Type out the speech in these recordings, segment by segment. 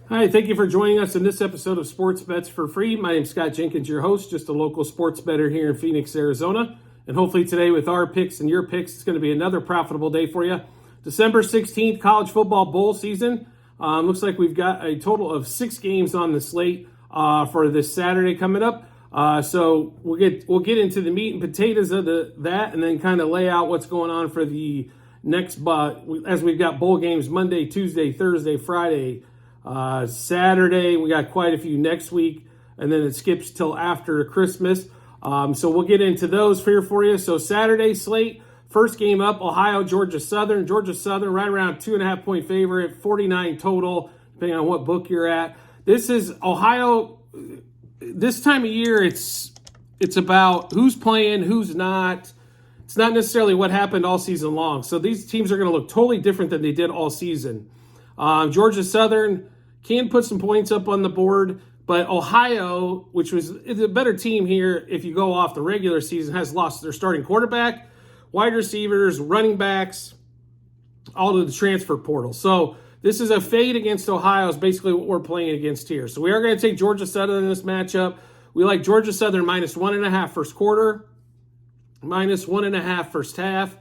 Hi, thank you for joining us in this episode of Sports Bets for Free. My name is Scott Jenkins, your host, just a local sports bettor here in Phoenix, Arizona. And hopefully today with our picks and your picks, it's going to be another profitable day for you. December 16th, college football bowl season. Looks like we've got a total of 6 games on the slate for this Saturday coming up. So we'll get into the meat and potatoes of that and then kind of lay out what's going on for the next, as we've got bowl games Monday, Tuesday, Thursday, Friday, Saturday. We got quite a few next week, and then it skips till after Christmas. So we'll get into those here for you. So Saturday slate, first game up, Ohio, Georgia Southern. Georgia Southern right around 2.5 point favorite, 49 total, depending on what book you're at. This is Ohio. This time of year, it's about who's playing, who's not. It's not necessarily what happened all season long. So these teams are going to look totally different than they did all season. Georgia Southern can put some points up on the board, but Ohio, which is a better team here if you go off the regular season, has lost their starting quarterback, wide receivers, running backs, all to the transfer portal. So this is a fade against Ohio is basically what we're playing against here. So we are going to take Georgia Southern in this matchup. We like Georgia Southern minus 1.5 first quarter, minus 1.5 first half,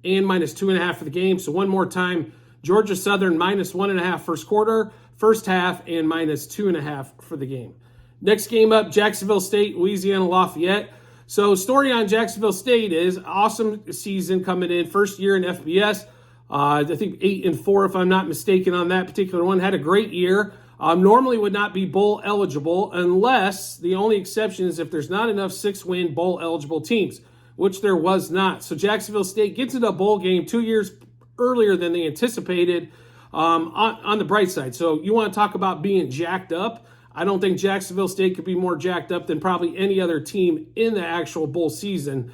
and minus 2.5 for the game. So one more time, Georgia Southern minus 1.5 first quarter, first half, and minus 2.5 for the game. Next game up, Jacksonville State, Louisiana Lafayette. So story on Jacksonville State is awesome season coming in, first year in FBS. I think 8-4 if I'm not mistaken on that particular one. Had a great year. Normally would not be bowl eligible unless the only exception is if there's not enough 6-win bowl eligible teams, which there was not. So Jacksonville State gets into a bowl game 2 years earlier than they anticipated on the bright side. So you want to talk about being jacked up. I don't think Jacksonville State could be more jacked up than probably any other team in the actual bowl season.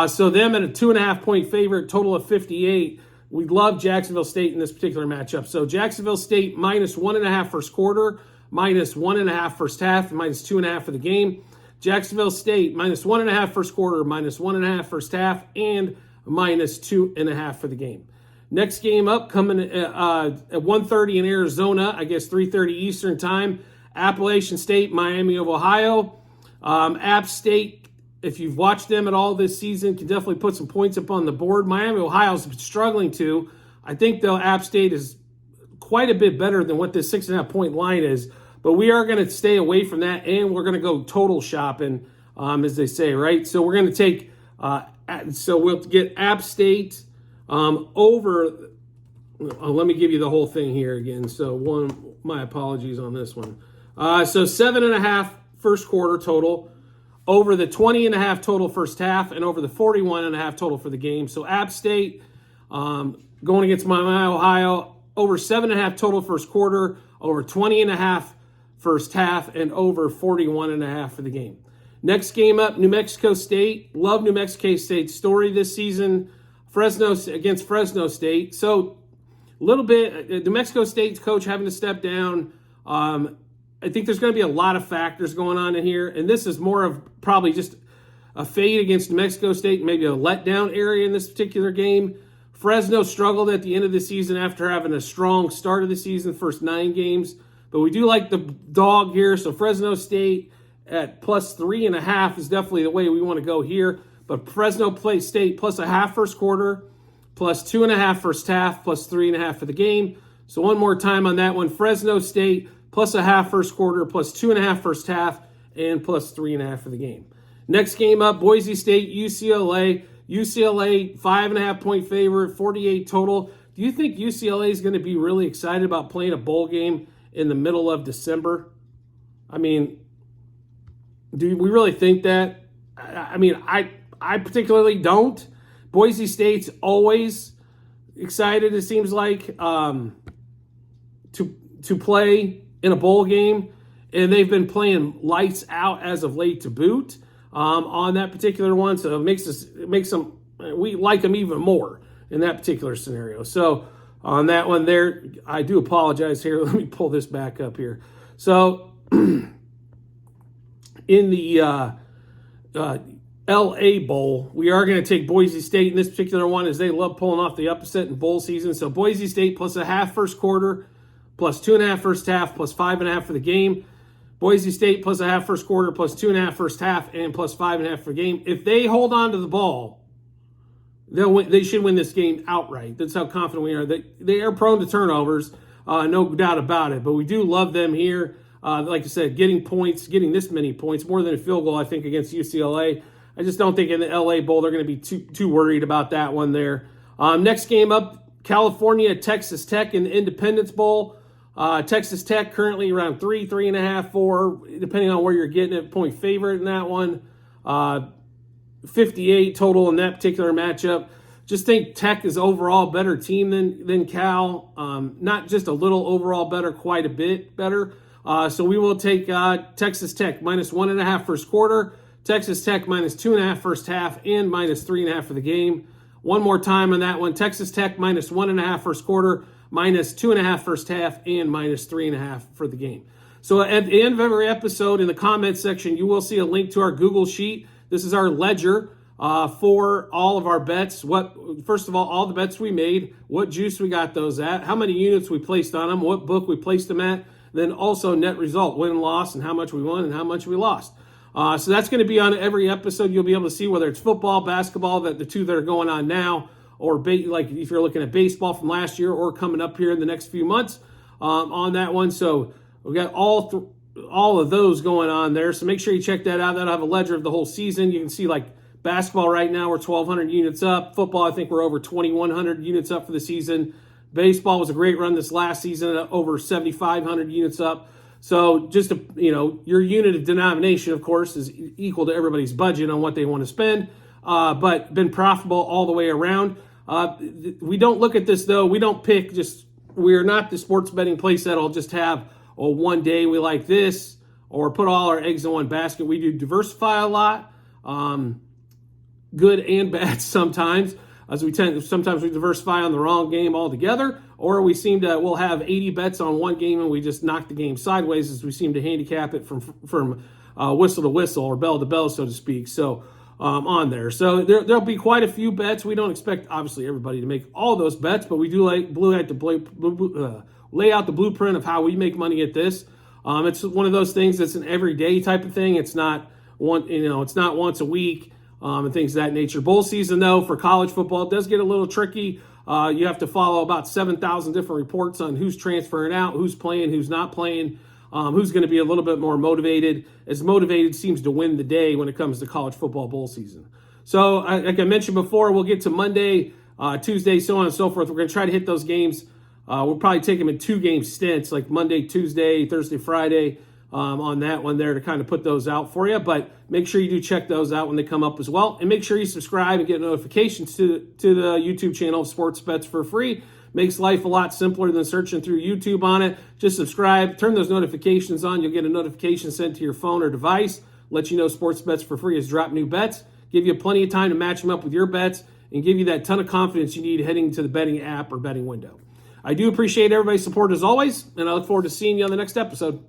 So them at a 2.5 point favorite, total of 58. We love Jacksonville State in this particular matchup. So Jacksonville State minus 1.5 first quarter, minus 1.5 first half, and minus 2.5 for the game. Jacksonville State minus 1.5 first quarter, minus 1.5 first half, and minus 2.5 for the game. Next game up, coming at 1:30 in Arizona, I guess 3:30 Eastern time. Appalachian State, Miami of Ohio. App State, if you've watched them at all this season, can definitely put some points up on the board. Miami of Ohio's struggling to. I think, though, App State is quite a bit better than what this 6.5 point line is. But we are going to stay away from that, and we're going to go total shopping, as they say, right? So we're going to take, so we'll get App State over. Let me give you the whole thing here again. So my apologies on this one. So 7.5 first quarter total, over the 20.5 total first half, and over the 41.5 total for the game. So App State going against Miami, Ohio, over 7.5 total first quarter, over 20.5 first half, and over 41.5 for the game. Next game up, New Mexico State. Love New Mexico State's story this season. Fresno against Fresno State. So a little bit, New Mexico State's coach having to step down. I think there's going to be a lot of factors going on in here, and this is more of probably just a fade against New Mexico State, maybe a letdown area in this particular game. Fresno struggled at the end of the season after having a strong start of the season, first 9 games. But we do like the dog here, so Fresno State at plus 3.5 is definitely the way we want to go here. But Fresno State plus a half first quarter, plus 2.5 first half, plus 3.5 for the game. So one more time on that one, Fresno State plus a half first quarter, plus 2.5 first half, and plus 3.5 for the game. Next game up, Boise State, UCLA. UCLA, 5.5 point favorite, 48 total. Do you think UCLA is going to be really excited about playing a bowl game in the middle of December? I mean, do we really think that? I mean, I particularly don't. Boise State's always excited, it seems like, to play in a bowl game, and they've been playing lights out as of late to boot on that particular one. So it makes them, we like them even more in that particular scenario. So on that one there, I do apologize here. Let me pull this back up here. So in the LA Bowl, we are going to take Boise State in this particular one, as they love pulling off the upset in bowl season. So Boise State plus a half first quarter, plus 2.5 first half, plus 5.5 for the game. Boise State plus a half first quarter, plus 2.5 first half, and plus 5.5 for the game. If they hold on to the ball, they'll win, they should win this game outright. That's how confident we are. They are prone to turnovers, no doubt about it. But we do love them here. Like I said, getting points, getting this many points, more than a field goal, I think, against UCLA. I just don't think in the LA Bowl they're going to be too worried about that one there. Next game up, California, Texas Tech in the Independence Bowl. Texas Tech currently around 3.5, 4, depending on where you're getting it, point favorite in that one. 58 total in that particular matchup. Just think Tech is overall better team than Cal. Not just a little overall better, quite a bit better. So we will take Texas Tech minus 1.5 first quarter, Texas Tech minus 2.5 first half, and minus 3.5 for the game. One more time on that one, Texas Tech minus 1.5 first quarter, minus 2.5 first half, and minus 3.5 for the game. So at the end of every episode, in the comments section, you will see a link to our Google Sheet. This is our ledger for all of our bets. First of all the bets we made, what juice we got those at, how many units we placed on them, what book we placed them at, then also net result, win and loss, and how much we won and how much we lost. So that's going to be on every episode. You'll be able to see whether it's football, basketball, the two that are going on now, or like if you're looking at baseball from last year or coming up here in the next few months on that one. So we got all of those going on there. So make sure you check that out. That'll have a ledger of the whole season. You can see like basketball right now, we're 1,200 units up. Football, I think we're over 2,100 units up for the season. Baseball was a great run this last season, over 7,500 units up. So just, your unit of denomination, of course, is equal to everybody's budget on what they want to spend, but been profitable all the way around. We don't look at this, though. We don't pick we're not the sports betting place that'll just have, one day we like this or put all our eggs in one basket. We do diversify a lot, good and bad sometimes. Sometimes we diversify on the wrong game altogether, or we'll have 80 bets on one game and we just knock the game sideways as we seem to handicap it from whistle to whistle or bell to bell, so to speak. So on there. So there'll be quite a few bets. We don't expect, obviously, everybody to make all those bets, but we do lay out the blueprint of how we make money at this. It's one of those things that's an everyday type of thing. It's not it's not once a week. And things of that nature. Bowl season, though, for college football, it does get a little tricky. You have to follow about 7,000 different reports on who's transferring out, who's playing, who's not playing, who's going to be a little bit more motivated. As motivated seems to win the day when it comes to college football bowl season. So, like I mentioned before, we'll get to Monday, Tuesday, so on and so forth. We're going to try to hit those games. We'll probably take them in 2-game stints, like Monday, Tuesday, Thursday, Friday. On that one there to kind of put those out for you. But make sure you do check those out when they come up as well. And make sure you subscribe and get notifications to the YouTube channel, Sports Bets for Free. Makes life a lot simpler than searching through YouTube on it. Just subscribe, turn those notifications on. You'll get a notification sent to your phone or device. Let you know Sports Bets for Free has dropped new bets. Give you plenty of time to match them up with your bets and give you that ton of confidence you need heading to the betting app or betting window. I do appreciate everybody's support as always, and I look forward to seeing you on the next episode.